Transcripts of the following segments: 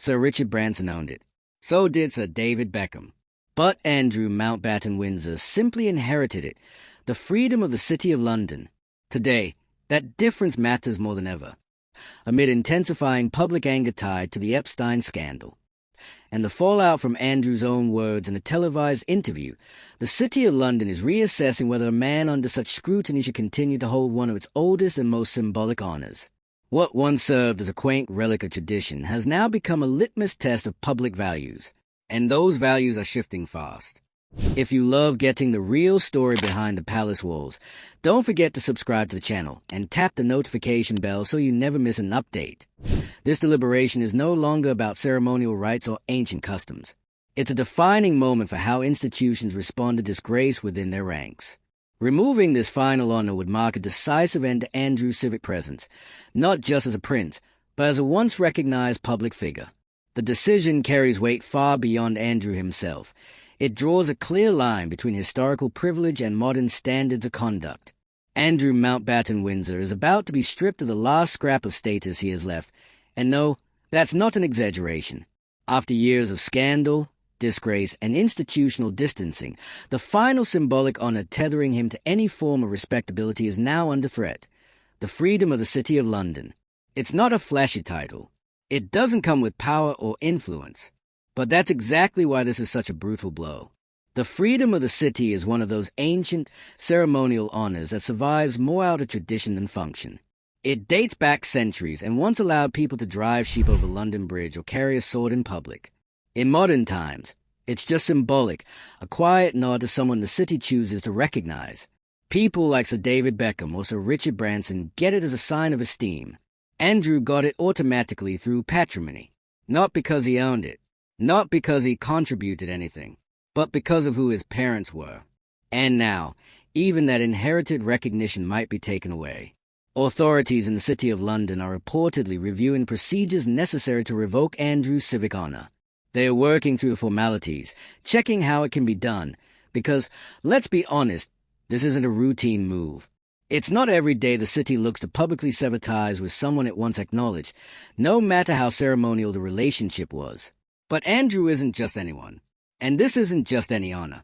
Sir Richard Branson owned it. So did Sir David Beckham. But Andrew Mountbatten Windsor simply inherited it, the freedom of the City of London. Today, that difference matters more than ever, amid intensifying public anger tied to the Epstein scandal. And the fallout from Andrew's own words in a televised interview, the City of London is reassessing whether a man under such scrutiny should continue to hold one of its oldest and most symbolic honours. What once served as a quaint relic of tradition has now become a litmus test of public values, and those values are shifting fast. If you love getting the real story behind the palace walls, don't forget to subscribe to the channel and tap the notification bell so you never miss an update. This deliberation is no longer about ceremonial rites or ancient customs. It's a defining moment for how institutions respond to disgrace within their ranks. Removing this final honor would mark a decisive end to Andrew's civic presence, not just as a prince, but as a once recognized public figure. The decision carries weight far beyond Andrew himself. It draws a clear line between historical privilege and modern standards of conduct. Andrew Mountbatten Windsor is about to be stripped of the last scrap of status he has left, and no, that's not an exaggeration. After years of scandal, disgrace, and institutional distancing, the final symbolic honor tethering him to any form of respectability is now under threat: the freedom of the City of London. It's not a flashy title. It doesn't come with power or influence. But that's exactly why this is such a brutal blow. The freedom of the city is one of those ancient, ceremonial honors that survives more out of tradition than function. It dates back centuries and once allowed people to drive sheep over London Bridge or carry a sword in public. In modern times, it's just symbolic, a quiet nod to someone the city chooses to recognize. People like Sir David Beckham or Sir Richard Branson get it as a sign of esteem. Andrew got it automatically through patrimony, not because he owned it, not because he contributed anything, but because of who his parents were. And now, even that inherited recognition might be taken away. Authorities in the City of London are reportedly reviewing procedures necessary to revoke Andrew's civic honor. They are working through the formalities, checking how it can be done, because, let's be honest, this isn't a routine move. It's not every day the city looks to publicly sever ties with someone it once acknowledged, no matter how ceremonial the relationship was. But Andrew isn't just anyone, and this isn't just any honor.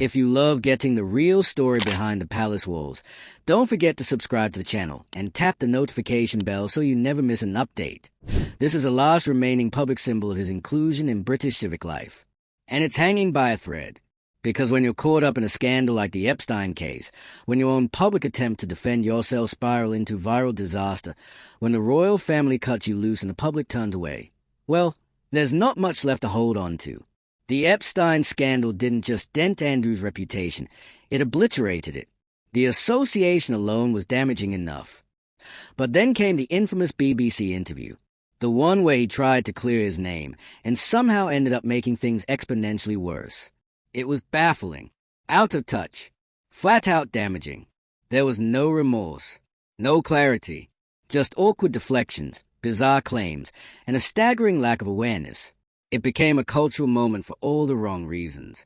If you love getting the real story behind the palace walls, don't forget to subscribe to the channel and tap the notification bell so you never miss an update. This is the last remaining public symbol of his inclusion in British civic life. And it's hanging by a thread. Because when you're caught up in a scandal like the Epstein case, when your own public attempt to defend yourself spiral into viral disaster, when the royal family cuts you loose and the public turns away, well, there's not much left to hold on to. The Epstein scandal didn't just dent Andrew's reputation, it obliterated it. The association alone was damaging enough. But then came the infamous BBC interview, the one where he tried to clear his name, and somehow ended up making things exponentially worse. It was baffling, out of touch, flat-out damaging. There was no remorse, no clarity, just awkward deflections, bizarre claims, and a staggering lack of awareness. It became a cultural moment for all the wrong reasons.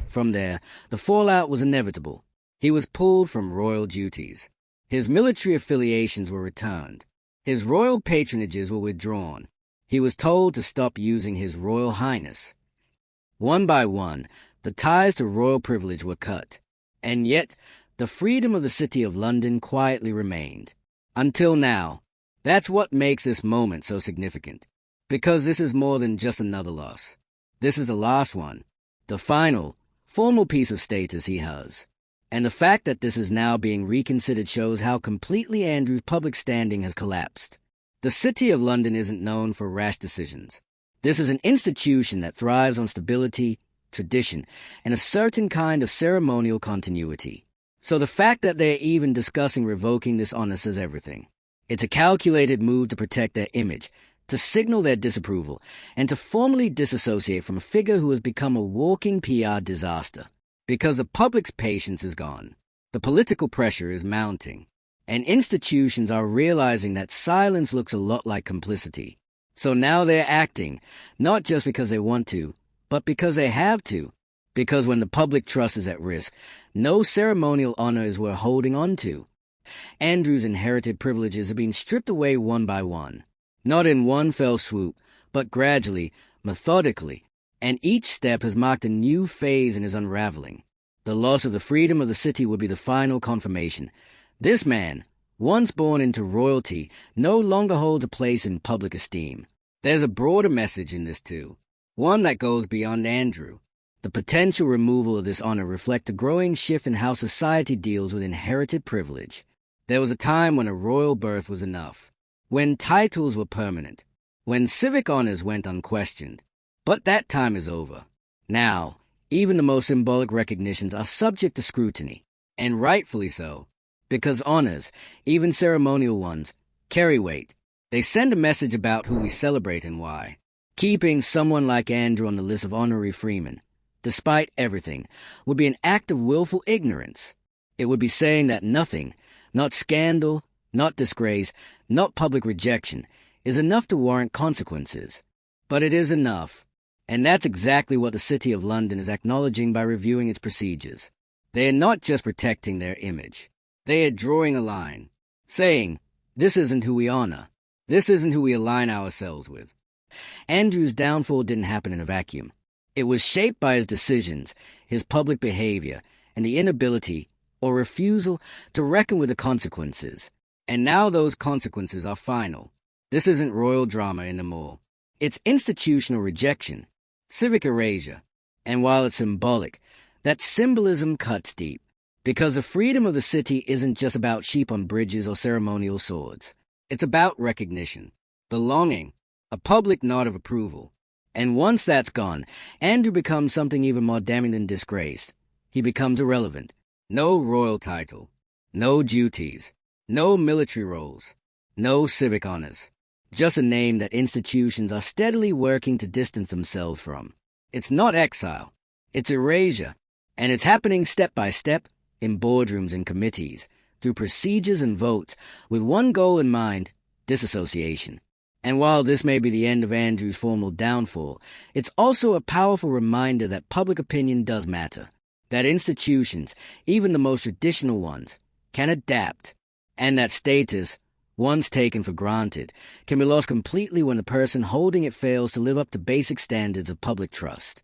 From there, the fallout was inevitable. He was pulled from royal duties. His military affiliations were returned. His royal patronages were withdrawn. He was told to stop using his Royal Highness. One by one, the ties to royal privilege were cut. And yet, the freedom of the City of London quietly remained. Until now. That's what makes this moment so significant. Because this is more than just another loss. This is the last one. The final, formal piece of status he has. And the fact that this is now being reconsidered shows how completely Andrew's public standing has collapsed. The City of London isn't known for rash decisions. This is an institution that thrives on stability, tradition, and a certain kind of ceremonial continuity. So the fact that they're even discussing revoking this honor says everything. It's a calculated move to protect their image, to signal their disapproval, and to formally disassociate from a figure who has become a walking PR disaster. Because the public's patience is gone, the political pressure is mounting, and institutions are realizing that silence looks a lot like complicity. So now they're acting, not just because they want to, but because they have to. Because when the public trust is at risk, no ceremonial honor is worth holding on to. Andrew's inherited privileges are being stripped away one by one. Not in one fell swoop, but gradually, methodically, and each step has marked a new phase in his unraveling. The loss of the freedom of the city would be the final confirmation. This man, once born into royalty, no longer holds a place in public esteem. There's a broader message in this too, one that goes beyond Andrew. The potential removal of this honor reflects a growing shift in how society deals with inherited privilege. There was a time when a royal birth was enough, when titles were permanent, when civic honors went unquestioned. But that time is over. Now, even the most symbolic recognitions are subject to scrutiny, and rightfully so, because honors, even ceremonial ones, carry weight. They send a message about who we celebrate and why. Keeping someone like Andrew on the list of honorary freemen, despite everything, would be an act of willful ignorance. It would be saying that nothing, not scandal, not disgrace, not public rejection, is enough to warrant consequences. But it is enough, and that's exactly what the City of London is acknowledging by reviewing its procedures. They are not just protecting their image. They are drawing a line, saying, this isn't who we honor. This isn't who we align ourselves with. Andrew's downfall didn't happen in a vacuum. It was shaped by his decisions, his public behavior, and the inability, or refusal, to reckon with the consequences. And now those consequences are final. This isn't royal drama anymore. It's institutional rejection, civic erasure. And while it's symbolic, that symbolism cuts deep. Because the freedom of the city isn't just about sheep on bridges or ceremonial swords. It's about recognition, belonging, a public nod of approval. And once that's gone, Andrew becomes something even more damning than disgraced. He becomes irrelevant. No royal title, no duties, no military roles, no civic honors. Just a name that institutions are steadily working to distance themselves from. It's not exile, it's erasure. And it's happening step by step, in boardrooms and committees, through procedures and votes, with one goal in mind, disassociation. And while this may be the end of Andrew's formal downfall, it's also a powerful reminder that public opinion does matter, that institutions, even the most traditional ones, can adapt, and that status, once taken for granted, can be lost completely when the person holding it fails to live up to basic standards of public trust.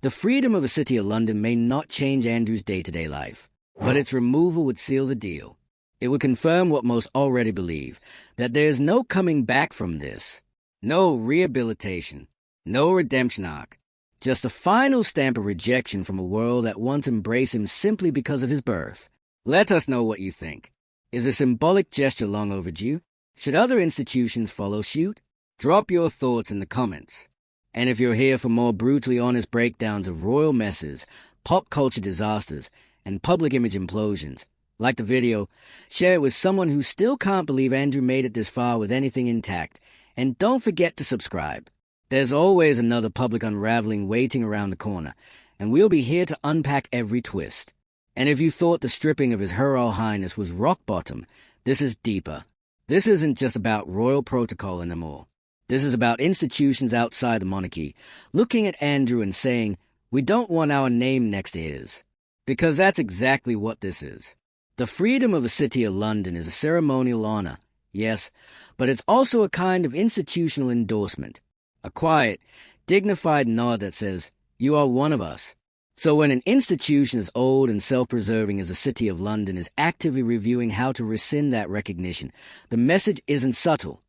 The freedom of the City of London may not change Andrew's day-to-day life, but its removal would seal the deal. It would confirm what most already believe, that there is no coming back from this, no rehabilitation, no redemption arc, just a final stamp of rejection from a world that once embraced him simply because of his birth. Let us know what you think. Is a symbolic gesture long overdue? Should other institutions follow suit? Drop your thoughts in the comments. And if you're here for more brutally honest breakdowns of royal messes, pop culture disasters, and public image implosions, like the video, share it with someone who still can't believe Andrew made it this far with anything intact, and don't forget to subscribe. There's always another public unraveling waiting around the corner, and we'll be here to unpack every twist. And if you thought the stripping of His Royal Highness was rock bottom, this is deeper. This isn't just about royal protocol anymore. This is about institutions outside the monarchy, looking at Andrew and saying, we don't want our name next to his. Because that's exactly what this is. The freedom of the City of London is a ceremonial honor, yes, but it's also a kind of institutional endorsement. A quiet, dignified nod that says, you are one of us. So when an institution as old and self-preserving as the City of London is actively reviewing how to rescind that recognition, the message isn't subtle.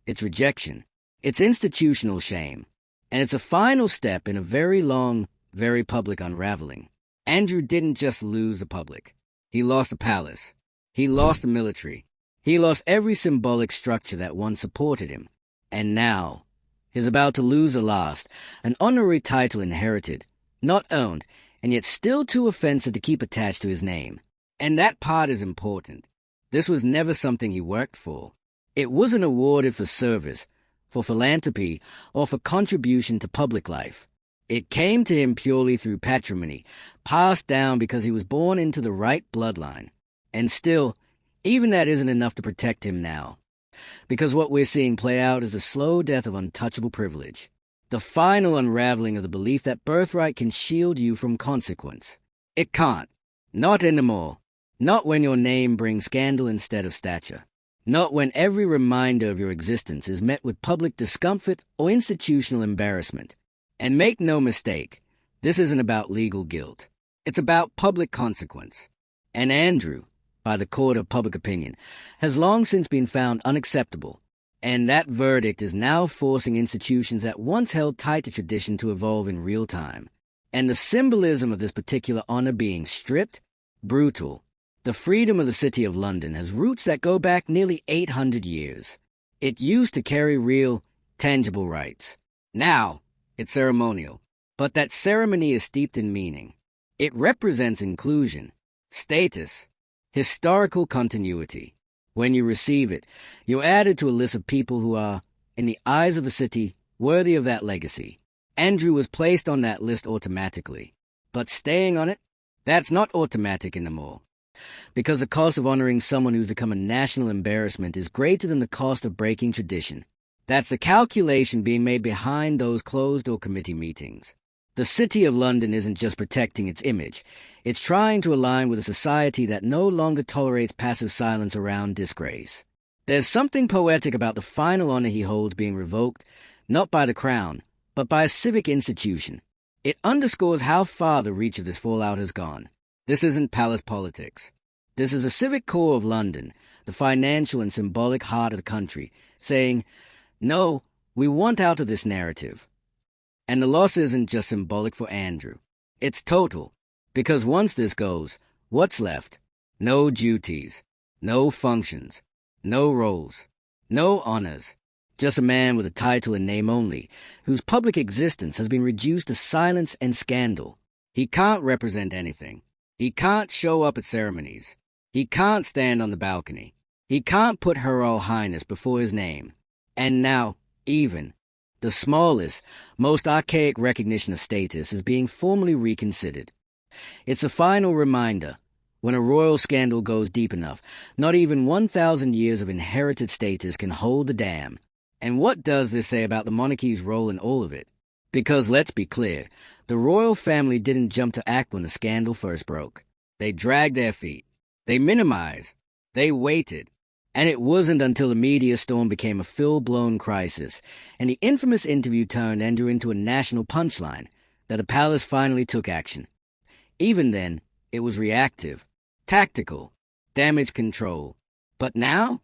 It's rejection. It's institutional shame. And it's a final step in a very long, very public unraveling. Andrew didn't just lose the public. He lost the palace. He lost the military. He lost every symbolic structure that once supported him. And now, he's about to lose the last, an honorary title inherited, not owned, and yet still too offensive to keep attached to his name. And that part is important. This was never something he worked for. It wasn't awarded for service, for philanthropy, or for contribution to public life. It came to him purely through patrimony, passed down because he was born into the right bloodline. And still, even that isn't enough to protect him now. Because what we're seeing play out is a slow death of untouchable privilege. The final unraveling of the belief that birthright can shield you from consequence. It can't. Not anymore. Not when your name brings scandal instead of stature. Not when every reminder of your existence is met with public discomfort or institutional embarrassment. And make no mistake, this isn't about legal guilt. It's about public consequence. And Andrew, by the court of public opinion, has long since been found unacceptable. And that verdict is now forcing institutions that once held tight to tradition to evolve in real time. And the symbolism of this particular honor being stripped, brutal. The freedom of the City of London has roots that go back nearly 800 years. It used to carry real, tangible rights. Now, it's ceremonial. But that ceremony is steeped in meaning. It represents inclusion, status, historical continuity. When you receive it, you're added to a list of people who are, in the eyes of the city, worthy of that legacy. Andrew was placed on that list automatically. But staying on it, that's not automatic anymore. Because the cost of honoring someone who's become a national embarrassment is greater than the cost of breaking tradition. That's the calculation being made behind those closed-door committee meetings. The City of London isn't just protecting its image. It's trying to align with a society that no longer tolerates passive silence around disgrace. There's something poetic about the final honor he holds being revoked, not by the crown, but by a civic institution. It underscores how far the reach of this fallout has gone. This isn't palace politics. This is a civic core of London, the financial and symbolic heart of the country, saying, no, we want out of this narrative. And the loss isn't just symbolic for Andrew. It's total, because once this goes, what's left? No duties, no functions, no roles, no honors. Just a man with a title and name only, whose public existence has been reduced to silence and scandal. He can't represent anything. He can't show up at ceremonies. He can't stand on the balcony. He can't put Her Royal Highness before his name. And now, even, the smallest, most archaic recognition of status is being formally reconsidered. It's a final reminder, when a royal scandal goes deep enough, not even 1,000 years of inherited status can hold the dam. And what does this say about the monarchy's role in all of it? Because let's be clear, the royal family didn't jump to act when the scandal first broke. They dragged their feet. They minimized. They waited. And it wasn't until the media storm became a full-blown crisis, and the infamous interview turned Andrew into a national punchline, that the palace finally took action. Even then, it was reactive, tactical, damage control. But now,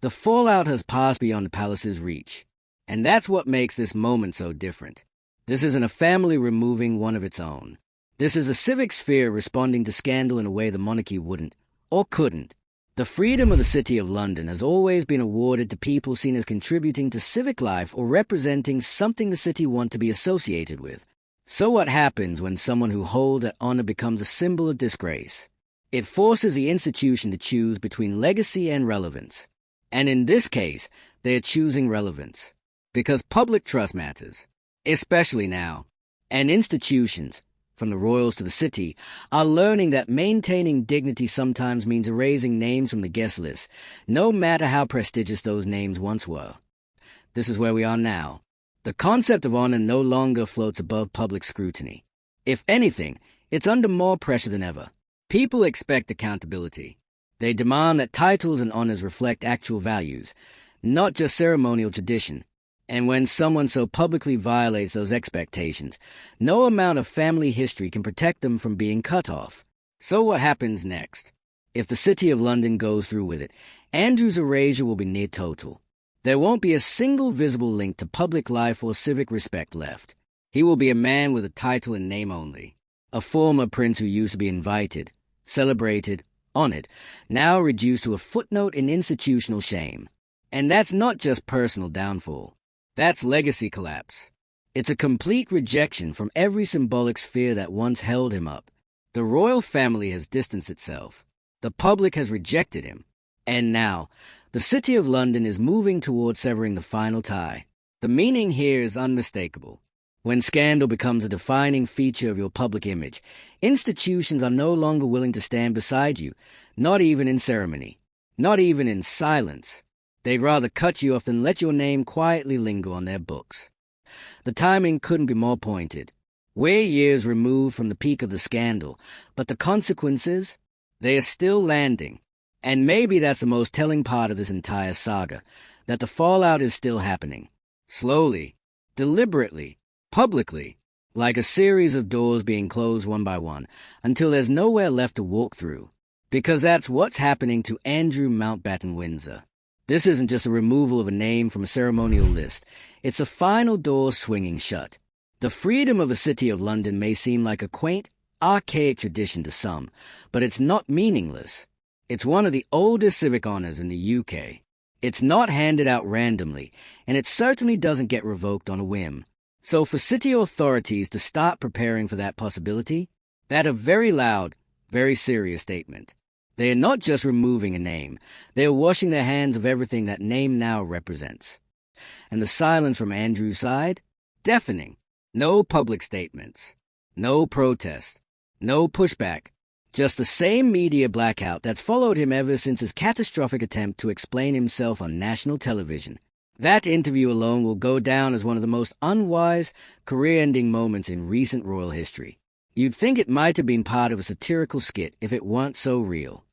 the fallout has passed beyond the palace's reach. And that's what makes this moment so different. This isn't a family removing one of its own. This is a civic sphere responding to scandal in a way the monarchy wouldn't, or couldn't. The freedom of the City of London has always been awarded to people seen as contributing to civic life or representing something the city wants to be associated with. So what happens when someone who holds that honor becomes a symbol of disgrace? It forces the institution to choose between legacy and relevance. And in this case, they are choosing relevance. Because public trust matters, especially now. And institutions, from the royals to the city, are learning that maintaining dignity sometimes means erasing names from the guest list, no matter how prestigious those names once were. This is where we are now. The concept of honor no longer floats above public scrutiny. If anything, it's under more pressure than ever. People expect accountability. They demand that titles and honors reflect actual values, not just ceremonial tradition. And when someone so publicly violates those expectations, no amount of family history can protect them from being cut off. So what happens next? If the City of London goes through with it, Andrew's erasure will be near total. There won't be a single visible link to public life or civic respect left. He will be a man with a title and name only. A former prince who used to be invited, celebrated, honored, now reduced to a footnote in institutional shame. And that's not just personal downfall. That's legacy collapse. It's a complete rejection from every symbolic sphere that once held him up. The royal family has distanced itself. The public has rejected him. And now, the City of London is moving toward severing the final tie. The meaning here is unmistakable. When scandal becomes a defining feature of your public image, institutions are no longer willing to stand beside you, not even in ceremony, not even in silence. They'd rather cut you off than let your name quietly linger on their books. The timing couldn't be more pointed. We're years removed from the peak of the scandal, but the consequences, they are still landing. And maybe that's the most telling part of this entire saga, that the fallout is still happening. Slowly, deliberately, publicly, like a series of doors being closed one by one, until there's nowhere left to walk through. Because that's what's happening to Andrew Mountbatten Windsor. This isn't just a removal of a name from a ceremonial list. It's a final door swinging shut. The freedom of the City of London may seem like a quaint, archaic tradition to some, but it's not meaningless. It's one of the oldest civic honors in the UK. It's not handed out randomly, and it certainly doesn't get revoked on a whim. So for city authorities to start preparing for that possibility, that's a very loud, very serious statement. They are not just removing a name, they are washing their hands of everything that name now represents. And the silence from Andrew's side? Deafening. No public statements. No protest. No pushback. Just the same media blackout that's followed him ever since his catastrophic attempt to explain himself on national television. That interview alone will go down as one of the most unwise, career-ending moments in recent royal history. You'd think it might have been part of a satirical skit if it weren't so real.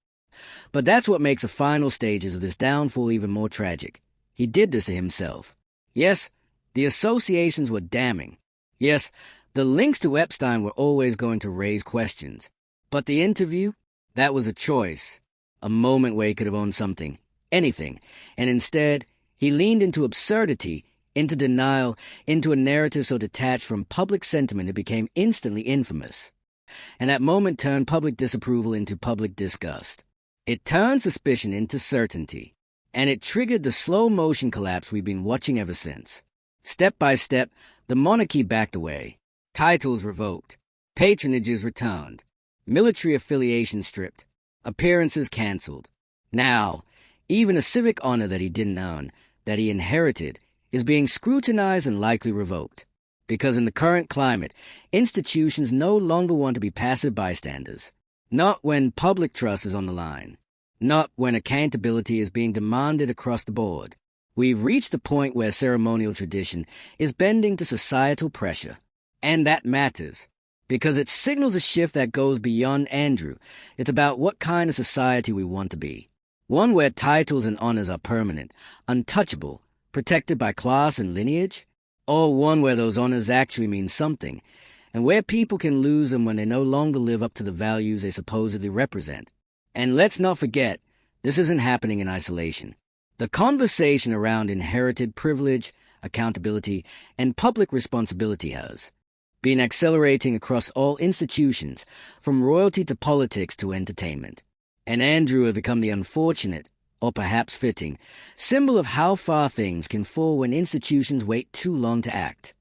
But that's what makes the final stages of this downfall even more tragic. He did this to himself. Yes, the associations were damning. Yes, the links to Epstein were always going to raise questions. But the interview? That was a choice. A moment where he could have owned something. Anything. And instead, he leaned into absurdity, into denial, into a narrative so detached from public sentiment it became instantly infamous. And that moment turned public disapproval into public disgust. It turned suspicion into certainty. And it triggered the slow-motion collapse we've been watching ever since. Step by step, the monarchy backed away. Titles revoked. Patronages returned. Military affiliation stripped. Appearances cancelled. Now, even a civic honor that he didn't own, that he inherited, is being scrutinized and likely revoked. Because in the current climate, institutions no longer want to be passive bystanders. Not when public trust is on the line. Not when accountability is being demanded across the board. We've reached the point where ceremonial tradition is bending to societal pressure. And that matters. Because it signals a shift that goes beyond Andrew. It's about what kind of society we want to be. One where titles and honors are permanent, untouchable, protected by class and lineage, or one where those honors actually mean something, and where people can lose them when they no longer live up to the values they supposedly represent. And let's not forget, this isn't happening in isolation. The conversation around inherited privilege, accountability, and public responsibility has been accelerating across all institutions, from royalty to politics to entertainment. And Andrew had become the unfortunate, or perhaps fitting, symbol of how far things can fall when institutions wait too long to act.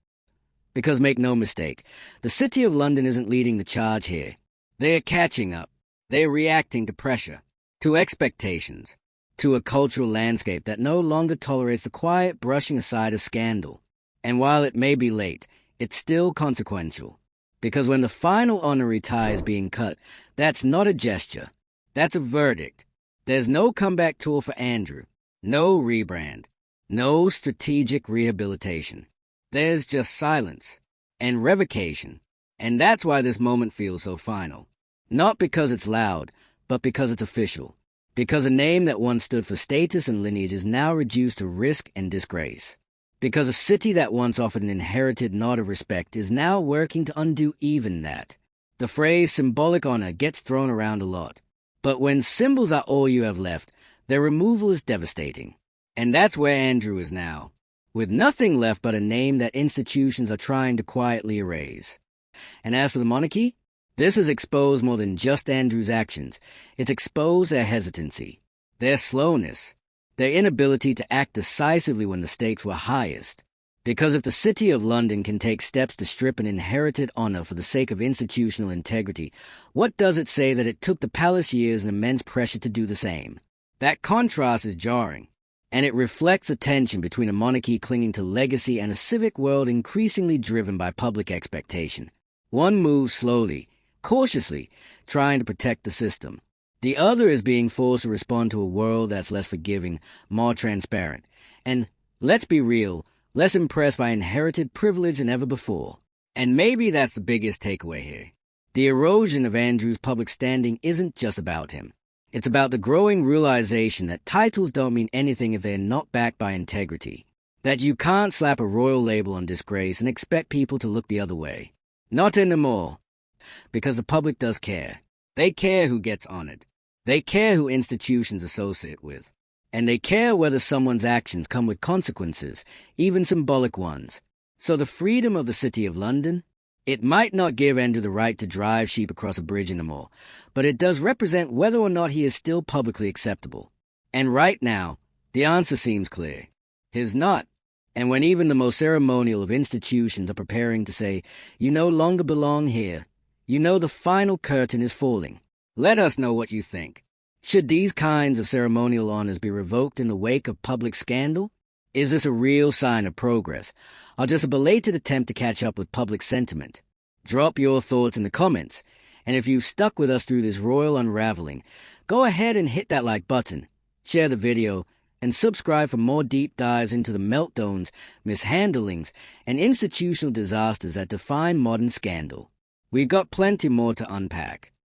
Because make no mistake, the City of London isn't leading the charge here. They are catching up. They are reacting to pressure, to expectations, to a cultural landscape that no longer tolerates the quiet brushing aside of scandal. And while it may be late, it's still consequential. Because when the final honorary tie is being cut, that's not a gesture. That's a verdict. There's no comeback tour for Andrew. No rebrand. No strategic rehabilitation. There's just silence and revocation. And that's why this moment feels so final. Not because it's loud, but because it's official. Because a name that once stood for status and lineage is now reduced to risk and disgrace. Because a city that once offered an inherited nod of respect is now working to undo even that. The phrase symbolic honor gets thrown around a lot. But when symbols are all you have left, their removal is devastating. And that's where Andrew is now, with nothing left but a name that institutions are trying to quietly erase. And as for the monarchy, this has exposed more than just Andrew's actions. It's exposed their hesitancy, their slowness, their inability to act decisively when the stakes were highest. Because if the City of London can take steps to strip an inherited honor for the sake of institutional integrity, what does it say that it took the palace years and immense pressure to do the same? That contrast is jarring, and it reflects a tension between a monarchy clinging to legacy and a civic world increasingly driven by public expectation. One moves slowly, cautiously, trying to protect the system. The other is being forced to respond to a world that's less forgiving, more transparent, and, let's be real, less impressed by inherited privilege than ever before. And maybe that's the biggest takeaway here. The erosion of Andrew's public standing isn't just about him. It's about the growing realization that titles don't mean anything if they're not backed by integrity. That you can't slap a royal label on disgrace and expect people to look the other way. Not anymore. Because the public does care. They care who gets honored. They care who institutions associate with. And they care whether someone's actions come with consequences, even symbolic ones. So the freedom of the City of London, it might not give Andrew the right to drive sheep across a bridge anymore, but it does represent whether or not he is still publicly acceptable. And right now, the answer seems clear. He's not. And when even the most ceremonial of institutions are preparing to say, you no longer belong here, you know the final curtain is falling. Let us know what you think. Should these kinds of ceremonial honors be revoked in the wake of public scandal? Is this a real sign of progress, or just a belated attempt to catch up with public sentiment? Drop your thoughts in the comments, and if you've stuck with us through this royal unraveling, go ahead and hit that like button, share the video, and subscribe for more deep dives into the meltdowns, mishandlings, and institutional disasters that define modern scandal. We've got plenty more to unpack.